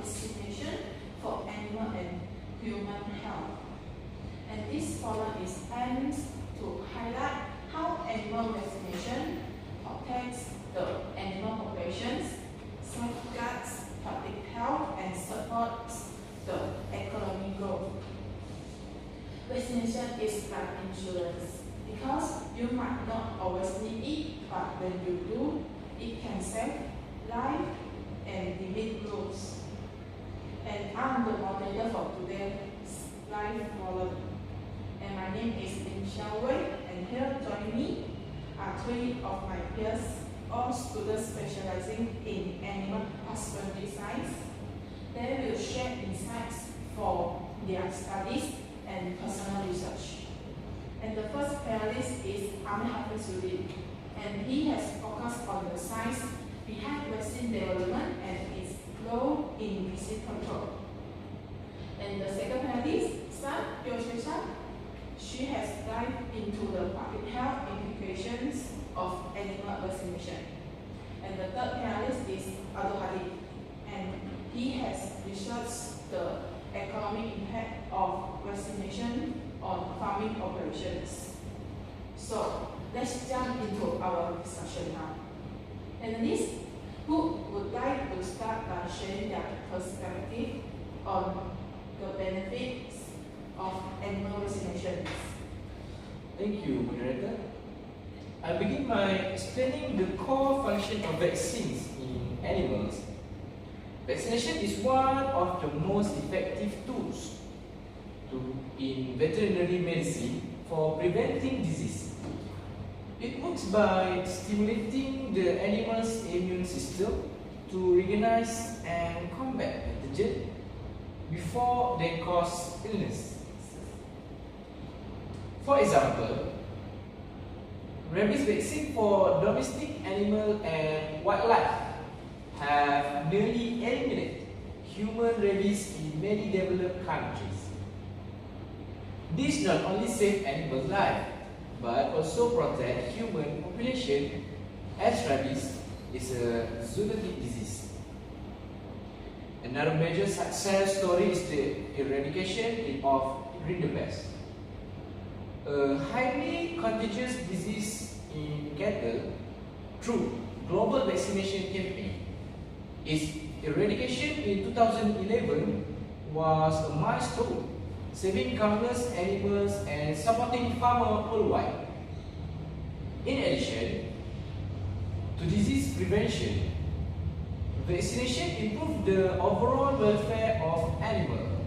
vaccination for animal and human health. And this forum is aimed to highlight how animal vaccination protects the animal populations, safeguards public health, and supports the economic growth. Vaccination is like insurance because you might not always need it, but when you do, it can save life and limit growth. And I'm the moderator for today's live forum. And my name is Xiao, and here join me are three of my peers, all students specializing in animal husbandry science. They will share insights for their studies and personal research. And the first panelist is AMIR HAFIZUDDIN, and he has focused on the science behind vaccine development and its role in disease control. And the second panelist, SHAN, she has dived into the public health implications of animal vaccination. And the third panelist is ABDUL, and he has researched the economic impact of vaccination on farming operations. So let's jump into our discussion now. Panelists, who would like to start by sharing their perspective on the benefits of animal vaccination? Thank you, moderator. I begin by explaining the core function of vaccines in animals. Vaccination is one of the most effective tools in veterinary medicine for preventing disease. It works by stimulating the animal's immune system to recognize and combat pathogens before they cause illness. For example, rabies vaccine for domestic animal and wildlife have nearly eliminated human rabies in many developed countries. This not only saves animal life, but also protect human population, as rabies is a zoonotic disease. Another major success story is the eradication of rinderpest, a highly contagious disease in cattle. Through global vaccination campaign, its eradication in 2011 was a milestone, saving countless animals and supporting farmers worldwide. In addition to disease prevention, vaccination improves the overall welfare of animals,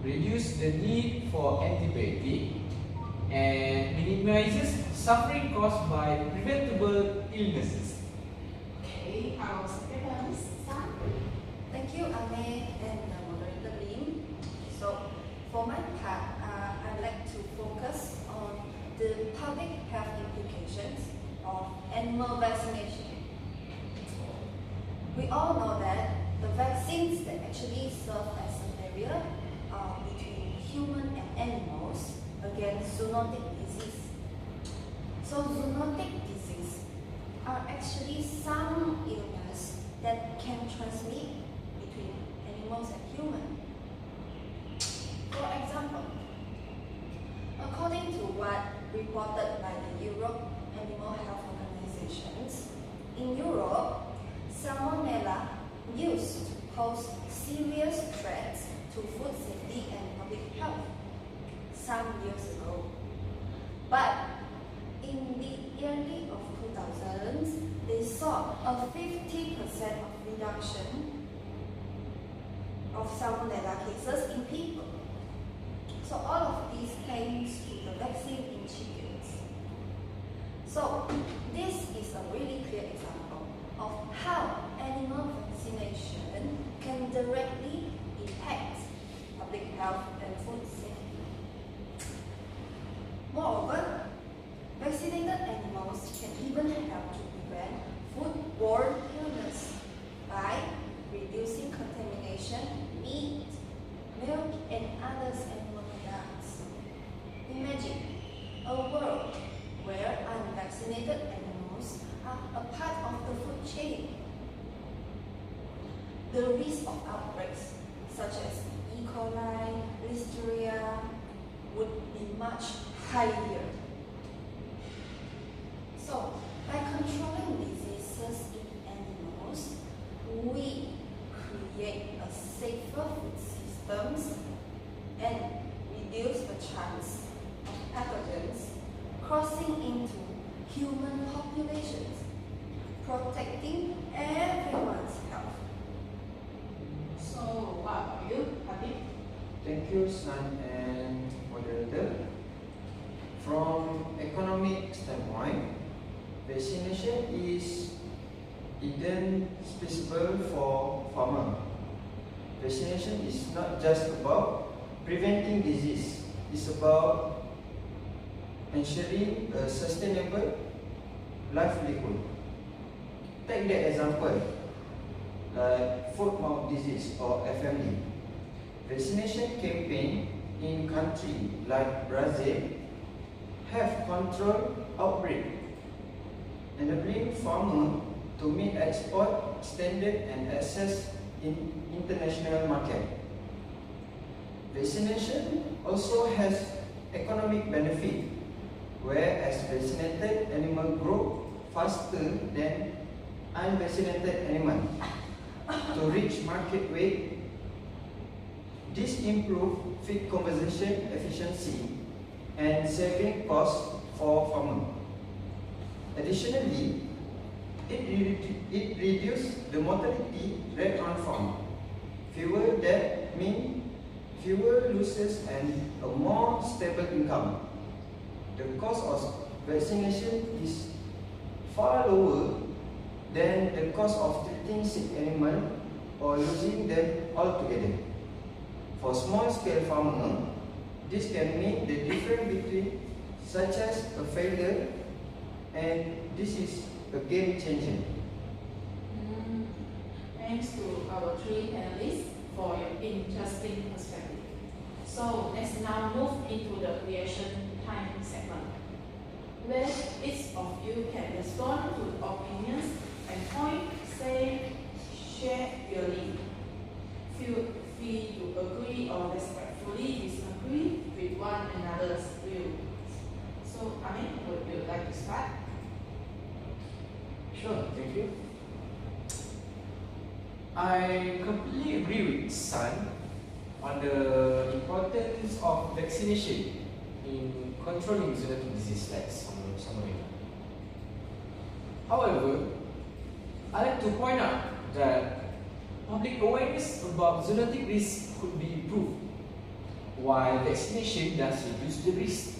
reduces the need for antibiotics, and minimizes suffering caused by preventable illnesses. Okay, our second panelist, Sam. Thank you, Ame and moderator Lim. So, for my part, I'd like to focus on the public health implications of animal vaccination. We all know that the vaccines that actually serve as a barrier between human and animals against zoonotic disease. So zoonotic disease are actually some illness that can transmit between animals and humans. For example, according to what reported by the Europe Animal Health Organizations, in Europe, Salmonella used to pose serious threats to food safety and public health some years ago. But in the early of 2000s, they saw a 50% of reduction of Salmonella cases in people. So all of these thanks to the vaccine in chickens. So this is a really clear example of how animal vaccination can directly impact public health and food safety. Moreover, vaccinated animals can even help to prevent foodborne illness by reducing contamination in meat, milk, and other animal products. Imagine a world where unvaccinated animals are a part of the food chain. the risk of outbreaks such as E. coli, listeria would be much higher. So, by controlling diseases in animals, we create a safer food systems and reduce the chance of pathogens crossing into human populations, protecting everyone's health. So, what about you, Hadif? Thank you, SHAN and moderator. From economic standpoint, vaccination is indispensable for farmer. Vaccination is not just about preventing disease, it's about ensuring a sustainable livelihood. Take the example like foot-and-mouth disease or FMD. Vaccination campaign in countries like Brazil have controlled outbreak, enabling farmers to meet export standard and access in international market. Vaccination also has economic benefit, whereas vaccinated animals grow faster than unvaccinated animals to reach market weight. This improves feed conversion efficiency and saving costs for farmers. Additionally, it reduces the mortality rate on farm. Fewer deaths mean fewer losses and a more stable income. The cost of vaccination is far lower than the cost of treating sick animals or losing them altogether. For small-scale farmers, this can make the difference between such as a failure and this is a game changer. Thanks to our three panelists for your interesting perspective. So let's now move into the reaction time segment, where each of you can respond to the opinions and point, say, share your lead. Feel free to agree or respectfully disagree with one another's view. So, Amin, would you like to start? Sure, thank you. I completely agree with SHAN on the importance of vaccination in controlling zoonotic disease like salmonella. However, I like to point out that public awareness about zoonotic risk could be improved, while vaccination does reduce the risk.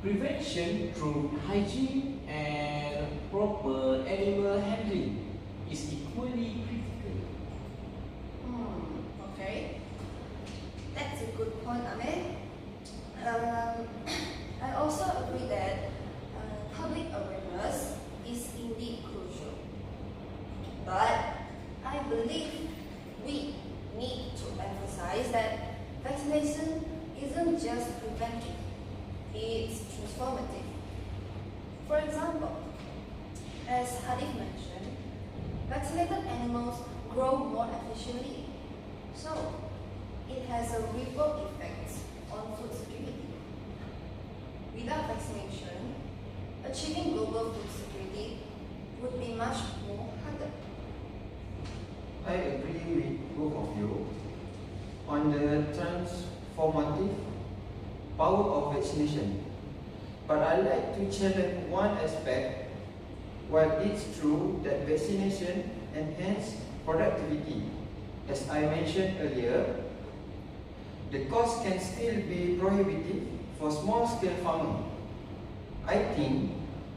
Prevention through hygiene and proper animal handling is equally critical. Okay. That's a good point, Ahmed. I also agree that public awareness is indeed crucial. But I believe we need to emphasize that vaccination isn't just preventive, it's transformative. For example, as Hadif mentioned, vaccinated animals grow more efficiently, so it has a ripple effect on food security. Without vaccination, achieving global food security would be much more harder. I agree with both of you on the transformative power of vaccination. But I like to challenge one aspect. While it's true that vaccination enhances productivity, as I mentioned earlier, the cost can still be prohibitive for small-scale farmers. I think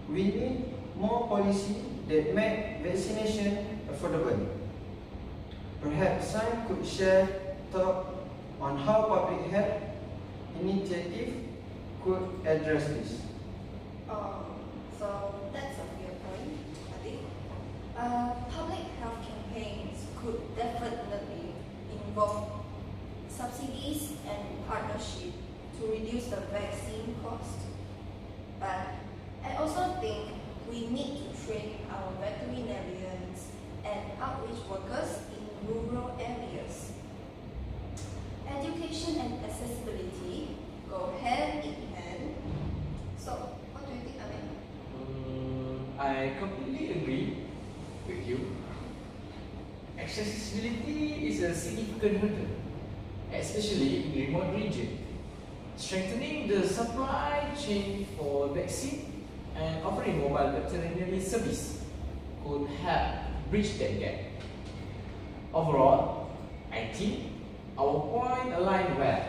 we need more policy that make vaccination affordable. Perhaps some could share thoughts on how public health initiative could address this. So that's a fair point, I think. Public health campaigns could definitely involve subsidies and partnership to reduce the vaccine cost. But I also think we need to train our veterinarians and outreach workers in rural areas. Education and accessibility go hand in hand. So, what do you think, Amir? I completely agree with you. Accessibility is a significant hurdle, especially in remote regions. Strengthening the supply chain for vaccine and offering mobile veterinary service could help bridge that gap. Overall, I think our point align well.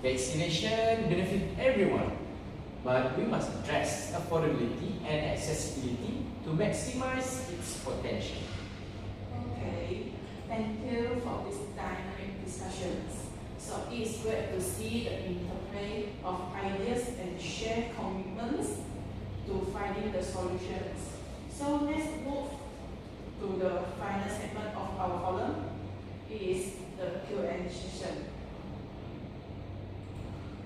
Vaccination benefits everyone, but we must address affordability and accessibility to maximize its potential. Okay, thank you for this dynamic discussions. So it's great to see the interplay of ideas and shared commitments to finding the solutions. So let's move to the final segment of our forum. It is the Q&A session.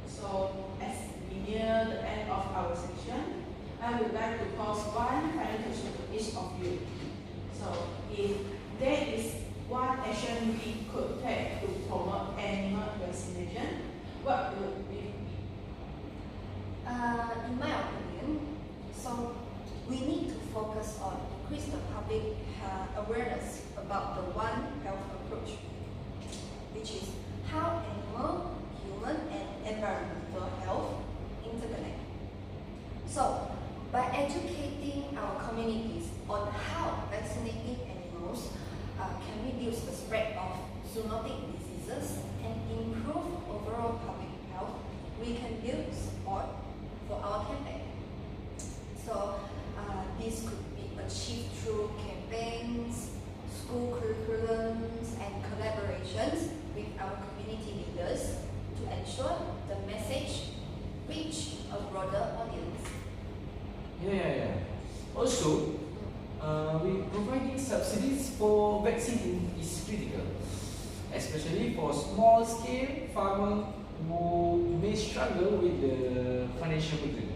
So as we near the end of our session, I would like to pose one final question to each of you. So if there is one action we could take to promote animal vaccination, what would it be? In my opinion, so we need to focus on increase the public awareness about the One Health approach, which is how animal, human, and environmental health interconnect. So, by educating our communities on how vaccinating animals can reduce the spread of zoonotic diseases and improve overall public health, we can build support for our campaign. So this could be achieved through campaigns, school curriculums, and collaborations with our community leaders to ensure the message reach a broader audience. Yeah. Also, providing subsidies for vaccine is critical, especially for small-scale farmers who may struggle with the financial burden.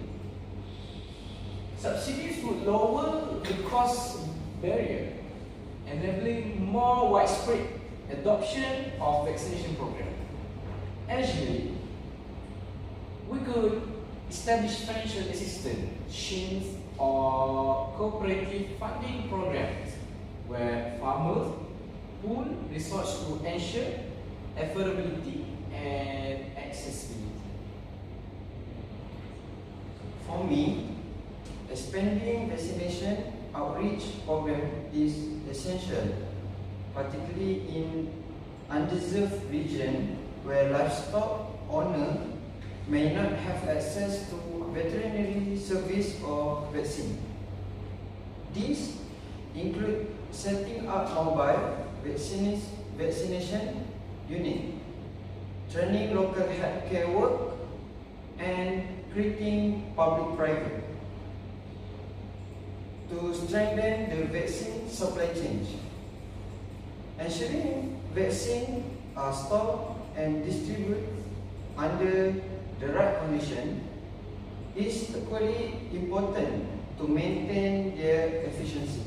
Subsidies would lower the cost barrier, enabling more widespread adoption of vaccination program. Additionally, we could establish financial assistance, SHANs, or cooperative funding programs where farmers pool resources to ensure affordability and accessibility. For me, expanding vaccination outreach program is essential, particularly in undeserved regions where livestock owners may not have access to veterinary service or vaccine. These include setting up mobile vaccination unit, training local healthcare work, and creating public-private to strengthen the vaccine supply chain. Ensuring vaccines are stored and distributed under the right condition is equally important to maintain their efficiency.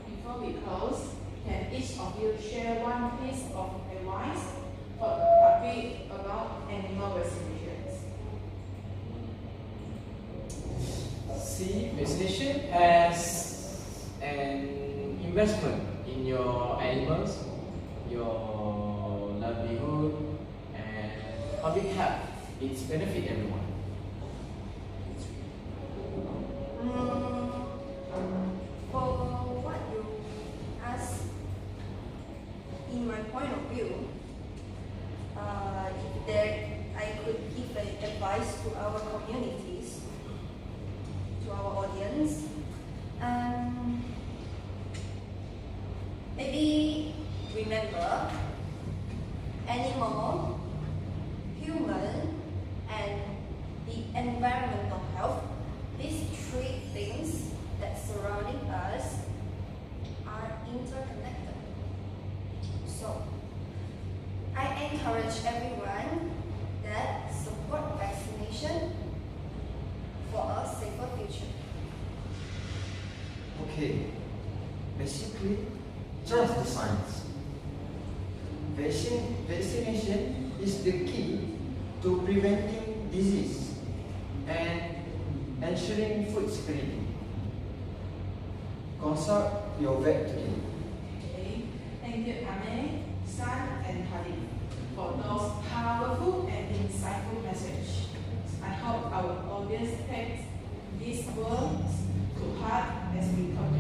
Before we close, can each of you share one piece of advice for the public about animal vaccinations? See vaccination as an investment in your animals, your livelihood, and public health. It's benefit everyone. For what you asked, in my point of view, if I could give advice to our communities, to our audience, maybe remember animal, human, and the environmental health. These three things that surrounding us are interconnected. So, I encourage everyone that support vaccination for a safer future. Okay, basically, trust the science. Vaccination is the key to preventing disease and ensuring food security. Consult your vet today. Okay. Thank you, AMIR, SHAN, and HADIF for those powerful and insightful messages. I hope our audience takes these words to heart as we continue